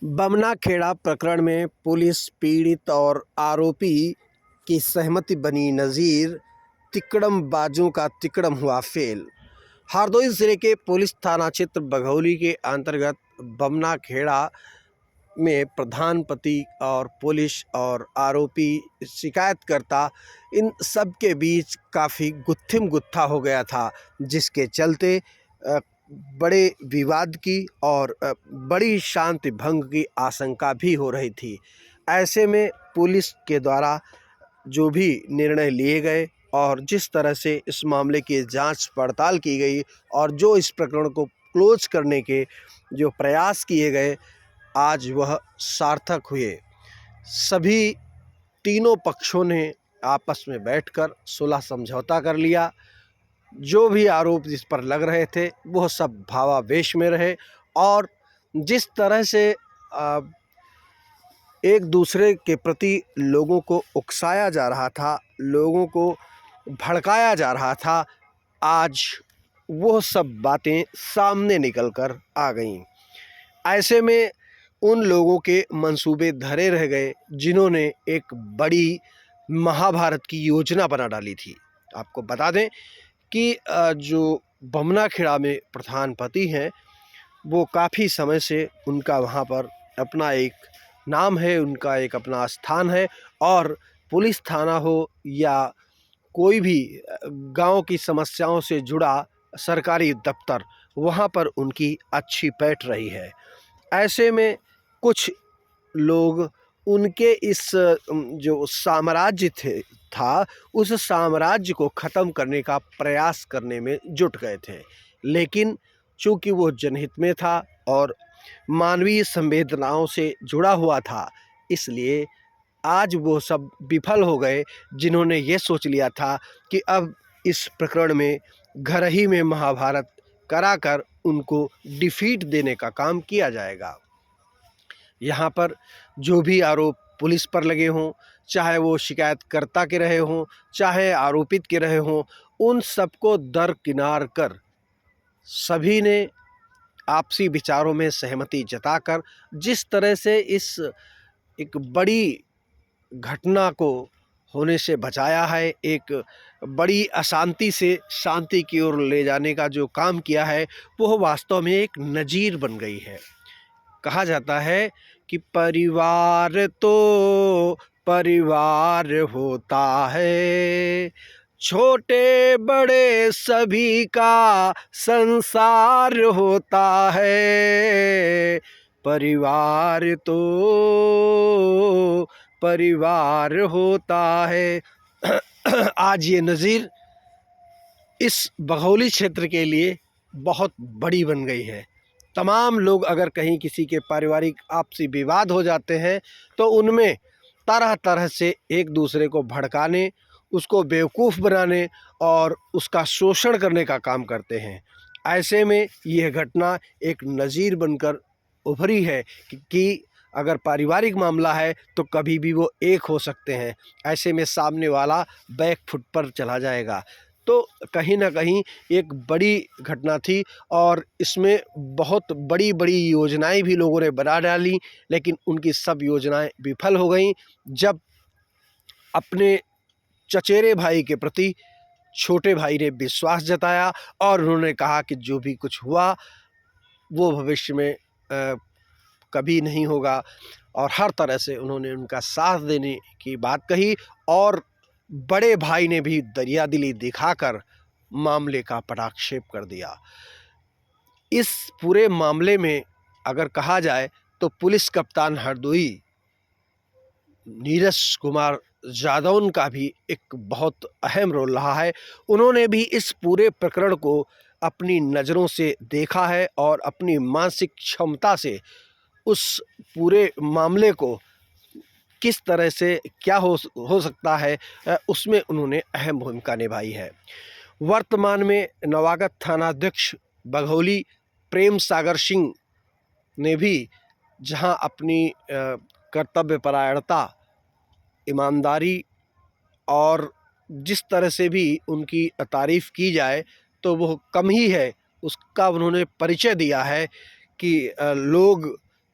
बमनाखेड़ा प्रकरण में पुलिस पीड़ित और आरोपी की सहमति बनी नज़ीर, तिकड़मबाजों का तिकड़म हुआ फेल। हरदोई जिले के पुलिस थाना क्षेत्र बघौली के अंतर्गत बमनाखेड़ा में प्रधान पति और पुलिस और आरोपी शिकायतकर्ता इन सब के बीच काफ़ी गुत्थिम गुत्था हो गया था, जिसके चलते बड़े विवाद की और बड़ी शांति भंग की आशंका भी हो रही थी। ऐसे में पुलिस के द्वारा जो भी निर्णय लिए गए और जिस तरह से इस मामले की जांच पड़ताल की गई और जो इस प्रकरण को क्लोज करने के जो प्रयास किए गए, आज वह सार्थक हुए। सभी तीनों पक्षों ने आपस में बैठकर सुलह समझौता कर लिया। जो भी आरोप जिस पर लग रहे थे वह सब भावावेश में रहे और जिस तरह से एक दूसरे के प्रति लोगों को उकसाया जा रहा था, लोगों को भड़काया जा रहा था, आज वह सब बातें सामने निकल कर आ गईं। ऐसे में उन लोगों के मंसूबे धरे रह गए जिन्होंने एक बड़ी महाभारत की योजना बना डाली थी। आपको बता दें कि जो बमनाखेड़ा में प्रधान पति हैं, वो काफ़ी समय से उनका वहाँ पर अपना एक नाम है, उनका एक अपना स्थान है और पुलिस थाना हो या कोई भी गांव की समस्याओं से जुड़ा सरकारी दफ्तर, वहाँ पर उनकी अच्छी पैठ रही है। ऐसे में कुछ लोग उनके इस जो साम्राज्य था उस साम्राज्य को ख़त्म करने का प्रयास करने में जुट गए थे, लेकिन चूँकि वो जनहित में था और मानवीय संवेदनाओं से जुड़ा हुआ था, इसलिए आज वो सब विफल हो गए जिन्होंने ये सोच लिया था कि अब इस प्रकरण में घर ही में महाभारत कराकर उनको डिफीट देने का काम किया जाएगा। यहाँ पर जो भी आरोप पुलिस पर लगे हों, चाहे वो शिकायतकर्ता के रहे हों, चाहे आरोपित के रहे हों, उन सबको दरकिनार कर सभी ने आपसी विचारों में सहमति जताकर जिस तरह से इस एक बड़ी घटना को होने से बचाया है, एक बड़ी अशांति से शांति की ओर ले जाने का जो काम किया है, वो वास्तव में एक नज़ीर बन गई है। कहा जाता है कि परिवार तो परिवार होता है, छोटे बड़े सभी का संसार होता है। परिवार तो परिवार होता है। आज ये नज़ीर इस बघौली क्षेत्र के लिए बहुत बड़ी बन गई है। तमाम लोग अगर कहीं किसी के पारिवारिक आपसी विवाद हो जाते हैं तो उनमें तरह तरह से एक दूसरे को भड़काने, उसको बेवकूफ़ बनाने और उसका शोषण करने का काम करते हैं। ऐसे में यह घटना एक नज़ीर बनकर उभरी है कि अगर पारिवारिक मामला है तो कभी भी वो एक हो सकते हैं। ऐसे में सामने वाला बैक फुट पर चला जाएगा। तो कहीं ना कहीं एक बड़ी घटना थी और इसमें बहुत बड़ी बड़ी योजनाएं भी लोगों ने बना डाली, लेकिन उनकी सब योजनाएं विफल हो गईं जब अपने चचेरे भाई के प्रति छोटे भाई ने विश्वास जताया और उन्होंने कहा कि जो भी कुछ हुआ वो भविष्य में कभी नहीं होगा और हर तरह से उन्होंने उनका साथ देने की बात कही और बड़े भाई ने भी दरियादिली दिखाकर मामले का पटाक्षेप कर दिया। इस पूरे मामले में अगर कहा जाए तो पुलिस कप्तान हरदोई नीरज कुमार जादौन का भी एक बहुत अहम रोल रहा है। उन्होंने भी इस पूरे प्रकरण को अपनी नज़रों से देखा है और अपनी मानसिक क्षमता से उस पूरे मामले को किस तरह से क्या हो सकता है, उसमें उन्होंने अहम भूमिका निभाई है। वर्तमान में नवागत थानाध्यक्ष बघौली प्रेम सागर सिंह ने भी जहां अपनी कर्तव्यपरायणता, ईमानदारी और जिस तरह से भी उनकी तारीफ़ की जाए तो वो कम ही है, उसका उन्होंने परिचय दिया है कि लोग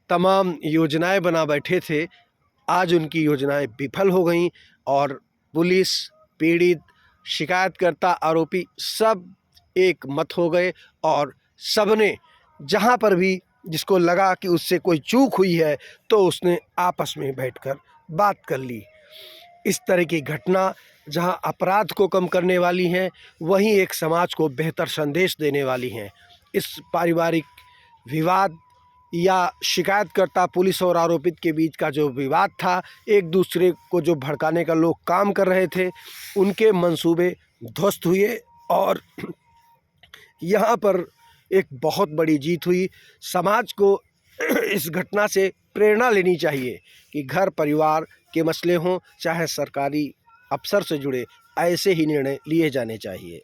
तमाम योजनाएं बना बैठे थे, आज उनकी योजनाएं विफल हो गईं और पुलिस, पीड़ित, शिकायतकर्ता, आरोपी सब एक मत हो गए और सबने जहां पर भी जिसको लगा कि उससे कोई चूक हुई है तो उसने आपस में बैठकर बात कर ली। इस तरह की घटना जहां अपराध को कम करने वाली हैं, वहीं एक समाज को बेहतर संदेश देने वाली हैं। इस पारिवारिक विवाद या शिकायतकर्ता, पुलिस और आरोपित के बीच का जो विवाद था, एक दूसरे को जो भड़काने का लोग काम कर रहे थे, उनके मंसूबे ध्वस्त हुए और यहाँ पर एक बहुत बड़ी जीत हुई। समाज को इस घटना से प्रेरणा लेनी चाहिए कि घर परिवार के मसले हों, चाहे सरकारी अफसर से जुड़े, ऐसे ही निर्णय लिए जाने चाहिए।